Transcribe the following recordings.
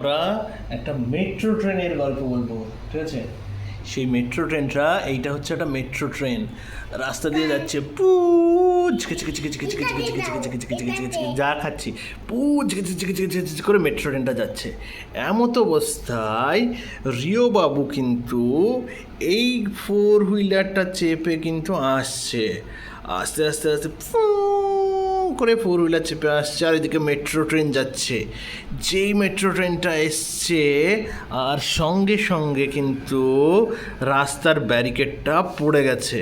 আমরা একটা মেট্রো ট্রেনের গল্প বলবো, ঠিক আছে? সেই মেট্রো ট্রেনটা, এইটা হচ্ছে একটা মেট্রো ট্রেন, রাস্তা দিয়ে যাচ্ছে যা খাচ্ছি করে মেট্রো ট্রেনটা যাচ্ছে। এমত অবস্থায় রিও বাবু কিন্তু এই ফোর হুইলারটা চেপে কিন্তু আসছে, আস্তে আস্তে আস্তে করে ফোর হুইলার চেপে আসছে, আর এদিকে মেট্রো ট্রেন যাচ্ছে। যেই মেট্রো ট্রেনটা এসছে আর সঙ্গে সঙ্গে কিন্তু রাস্তার ব্যারিকেডটা পড়ে গেছে,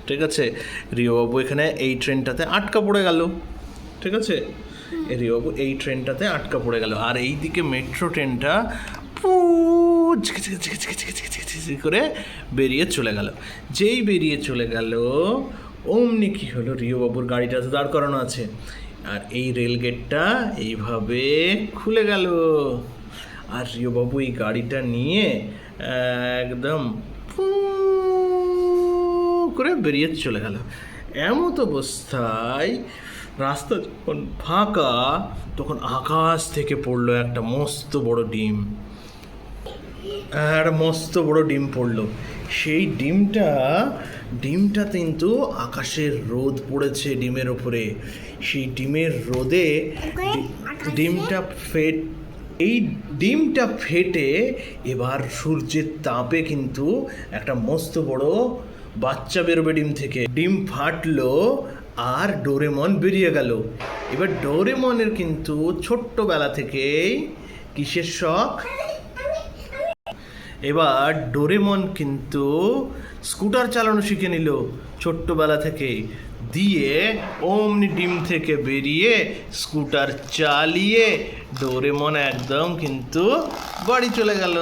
ঠিক আছে? রিওবাবু এখানে এই ট্রেনটাতে আটকা পড়ে গেল, ঠিক আছে? রিওবাবু এই ট্রেনটাতে আটকা পড়ে গেল, আর এইদিকে মেট্রো ট্রেনটা করে বেরিয়ে চলে গেল। যেই বেরিয়ে চলে গেল অমনি কী হলো, রিওবাবুর গাড়িটা তো দাঁড় করানো আছে, আর এই রেলগেটটা এইভাবে খুলে গেল, আর রিওবাবু এই গাড়িটা নিয়ে একদম করে বেরিয়ে চলে গেল। এমত অবস্থায় রাস্তা যখন ফাঁকা, তখন আকাশ থেকে পড়লো একটা মস্ত বড় ডিম, একটা মস্ত বড় ডিম পড়লো। সেই ডিমটা কিন্তু আকাশের রোদ পড়েছে ডিমের ওপরে, সেই ডিমের রোদে ডিমটা ডিমটা ফেটে এবার সূর্যের তাপে কিন্তু একটা মস্ত বড় বাচ্চা বেরোবে ডিম থেকে। ডিম ফাটলো আর ডোরেমন বেরিয়ে গেল। এবার ডোরেমনের কিন্তু ছোট্টবেলা থেকেই কিসের শখ? এবার ডোরেমন কিন্তু স্কুটার চালানো শিখে নিল ছোট্টবেলা থেকে, দিয়ে অমনি ডিম থেকে বেরিয়ে স্কুটার চালিয়ে ডোরেমন একদম কিন্তু বাড়ি চলে গেল।